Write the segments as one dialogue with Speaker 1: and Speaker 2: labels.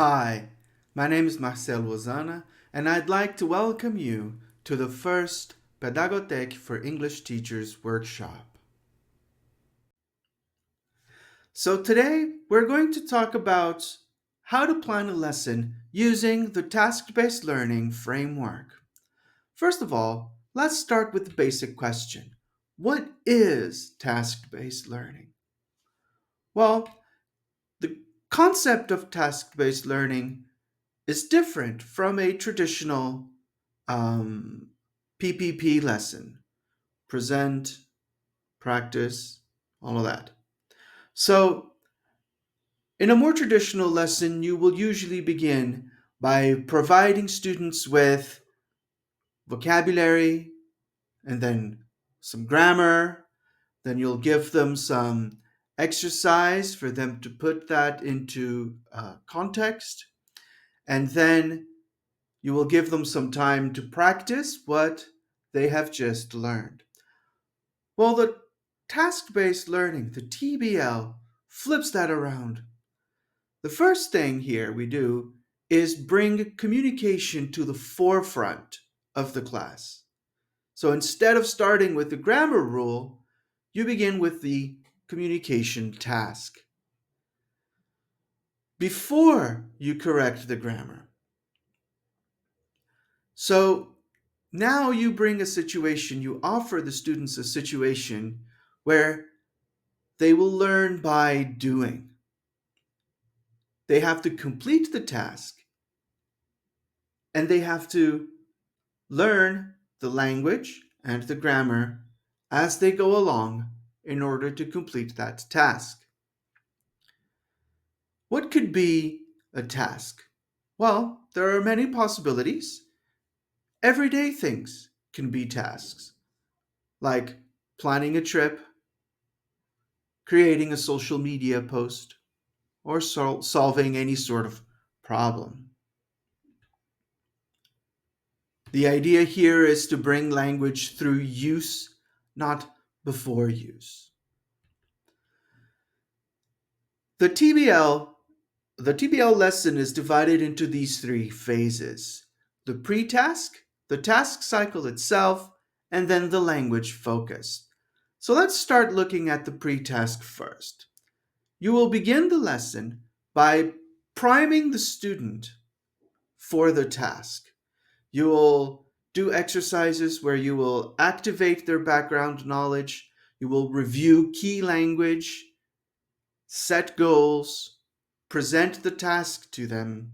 Speaker 1: Hi, my name is Marcel Wozana, and I'd like to welcome you to the first Pedagotech for English Teachers workshop. So today we're going to talk about how to plan a lesson using the task-based learning framework. First of all, let's start with the basic question. What is task-based learning? Well, the concept of task-based learning is different from a traditional um, PPP lesson: present, practice, all of that. So, in a more traditional lesson, you will usually begin by providing students with vocabulary and then some grammar. Then you'll give them some exercise for them to put that into context. And then you will give them some time to practice what they have just learned. Well, the task based learning, the TBL, flips that around. The first thing here we do is bring communication to the forefront of the class. So instead of starting with the grammar rule, you begin with the communication task before you correct the grammar. So now you bring a situation, you offer the students a situation where they will learn by doing. They have to complete the task and they have to learn the language and the grammar as they go along in order to complete that task. What could be a task? Well, there are many possibilities. Everyday things can be tasks, like planning a trip, creating a social media post, or solving any sort of problem. The idea here is to bring language through use, not before use. The TBL, the TBL lesson is divided into these three phases: the pre-task, the task cycle itself, and then the language focus. So let's start looking at the pre-task first. You will begin the lesson by priming the student for the task. You will do exercises where you will activate their background knowledge. You will review key language, set goals, present the task to them,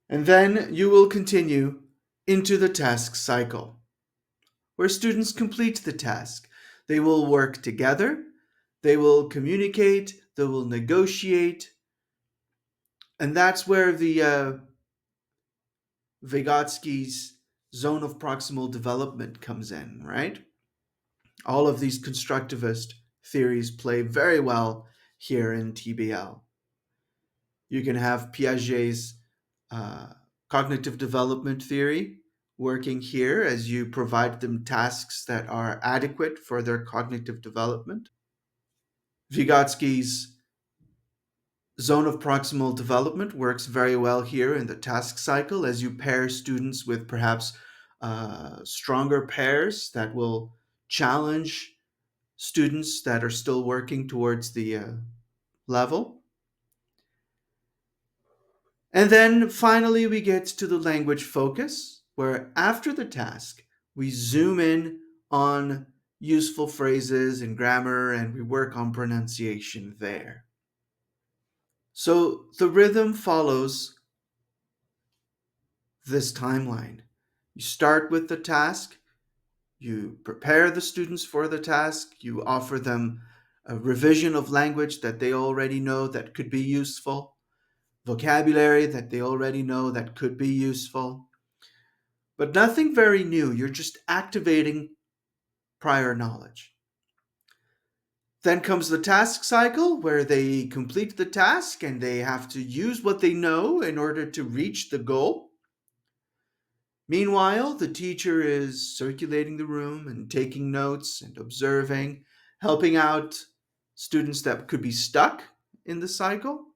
Speaker 1: and then you will continue into the task cycle, where students complete the task. They will work together, they will communicate, they will negotiate, and that's where the Vygotsky's zone of proximal development comes in, right? All of these constructivist theories play very well here in TBL. You can have Piaget's uh, cognitive development theory working here as you provide them tasks that are adequate for their cognitive development. Vygotsky's zone of proximal development works very well here in the task cycle as you pair students with perhaps stronger pairs that will challenge students that are still working towards the level. And then finally, we get to the language focus, where after the task, we zoom in on useful phrases and grammar and we work on pronunciation there. So the rhythm follows this timeline. You start with the task, you prepare the students for the task, you offer them a revision of language that they already know that could be useful, vocabulary that they already know that could be useful, but nothing very new. You're just activating prior knowledge. Then comes the task cycle where they complete the task and they have to use what they know in order to reach the goal. Meanwhile, the teacher is circulating the room and taking notes and observing, helping out students that could be stuck in the cycle.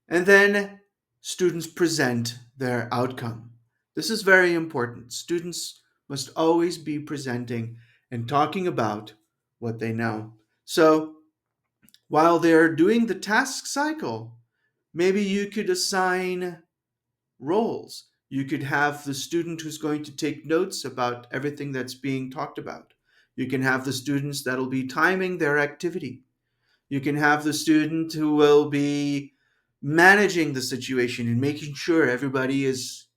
Speaker 1: And then students present their outcome. This is very important. Students must always be presenting and talking about what they know. So while they're doing the task cycle, maybe you could assign roles. You could have the student who's going to take notes about everything that's being talked about. You can have the students that'll be timing their activity. You can have the student who will be managing the situation and making sure everybody is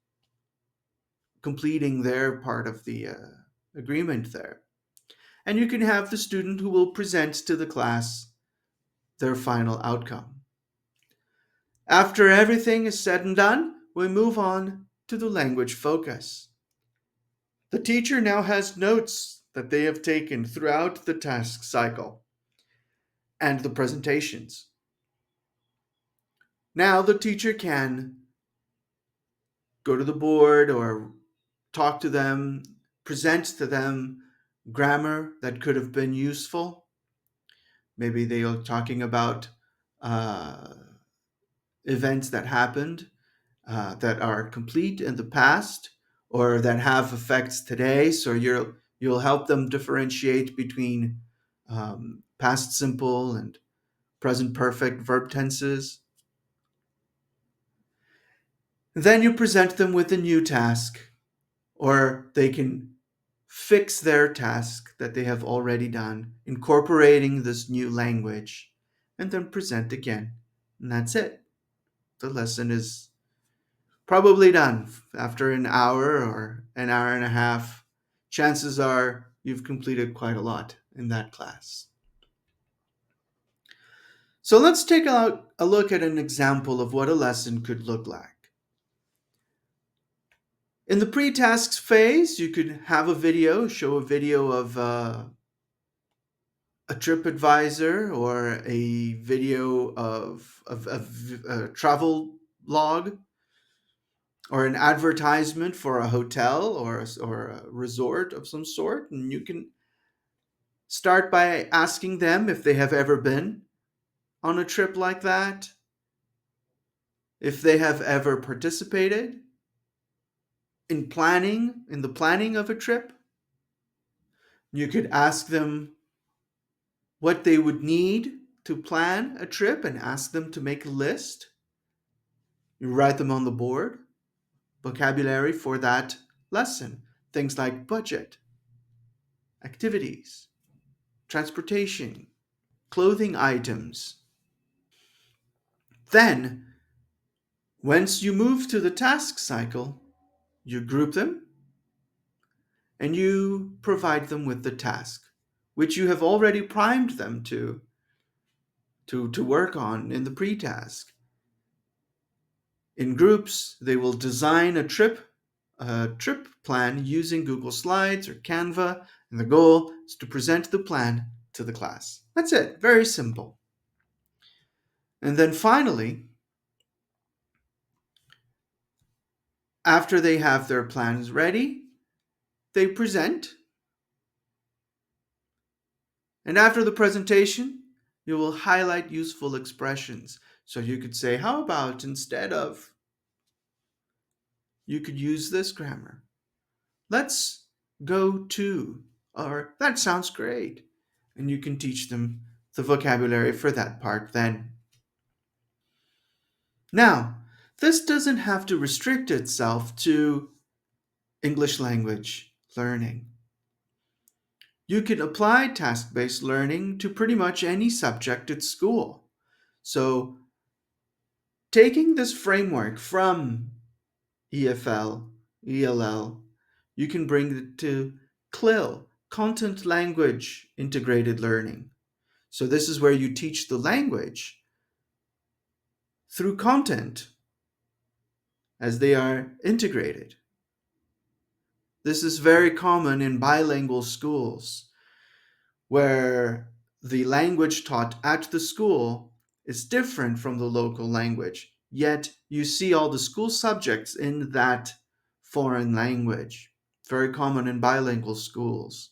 Speaker 1: completing their part of the agreement there. And you can have the student who will present to the class their final outcome. After everything is said and done, we move on to the language focus. The teacher now has notes that they have taken throughout the task cycle and the presentations. Now the teacher can go to the board or talk to them, present to them grammar that could have been useful. Maybe they are talking about uh, events that happened that are complete in the past or that have effects today. So you'll help them differentiate between past simple and present perfect verb tenses. Then you present them with a new task, or they can fix their task that they have already done, incorporating this new language, and then present again. And that's it. The lesson is probably done after an hour or an hour and a half. Chances are you've completed quite a lot in that class. So let's take a look at an example of what a lesson could look like. In the pre-tasks phase, you could have a video, show a video of a TripAdvisor or a video of a travel log or an advertisement for a hotel or a resort of some sort. And you can start by asking them if they have ever been on a trip like that, if they have ever participated in the planning of a trip. You could ask them what they would need to plan a trip and ask them to make a list. You write them on the board, vocabulary for that lesson. Things like budget, activities, transportation, clothing items. Then, once you move to the task cycle, you group them and you provide them with the task, which you have already primed them to work on in the pre-task. In groups, they will design a trip plan using Google Slides or Canva, and the goal is to present the plan to the class. That's it, very simple. And then finally, after they have their plans ready, they present. And after the presentation, you will highlight useful expressions. So you could say, how about instead of, you could use this grammar. Let's go to, or that sounds great. And you can teach them the vocabulary for that part then. Now, this doesn't have to restrict itself to English language learning. You can apply task based learning to pretty much any subject at school. So, taking this framework from EFL, ELL, you can bring it to CLIL, Content Language Integrated Learning. So, this is where you teach the language through content as they are integrated. This is very common in bilingual schools where the language taught at the school is different from the local language, yet you see all the school subjects in that foreign language. Very common in bilingual schools.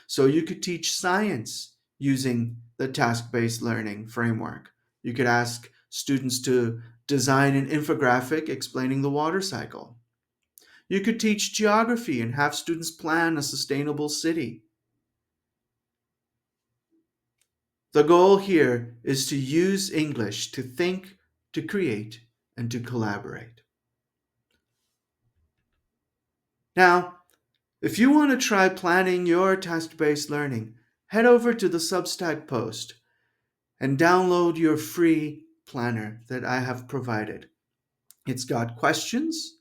Speaker 1: So you could teach science using the task based learning framework. You could ask students to design an infographic explaining the water cycle. You could teach geography and have students plan a sustainable city. The goal here is to use English to think, to create, and to collaborate. Now, if you want to try planning your task based learning, head over to the Substack post and download your free planner that I have provided. It's got questions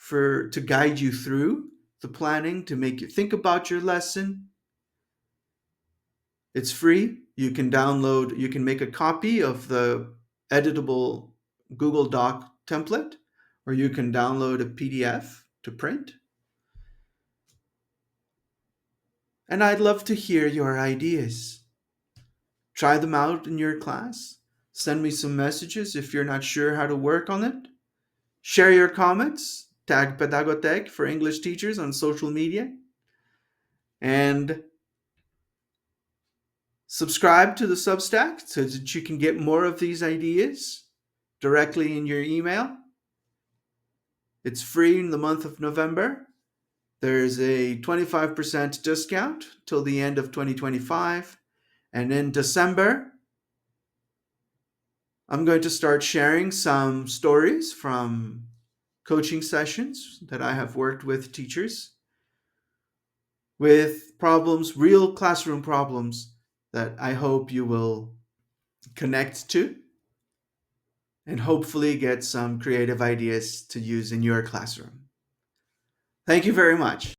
Speaker 1: to guide you through the planning, to make you think about your lesson. It's free. You can make a copy of the editable Google Doc template, or you can download a PDF to print. And I'd love to hear your ideas. Try them out in your class. Send me some messages if you're not sure how to work on it. Share your comments. Tag Pedagotech for English teachers on social media. And subscribe to the Substack so that you can get more of these ideas directly in your email. It's free in the month of November. There's a 25% discount till the end of 2025. And in December, I'm going to start sharing some stories from coaching sessions that I have worked with teachers with problems, real classroom problems that I hope you will connect to and hopefully get some creative ideas to use in your classroom. Thank you very much.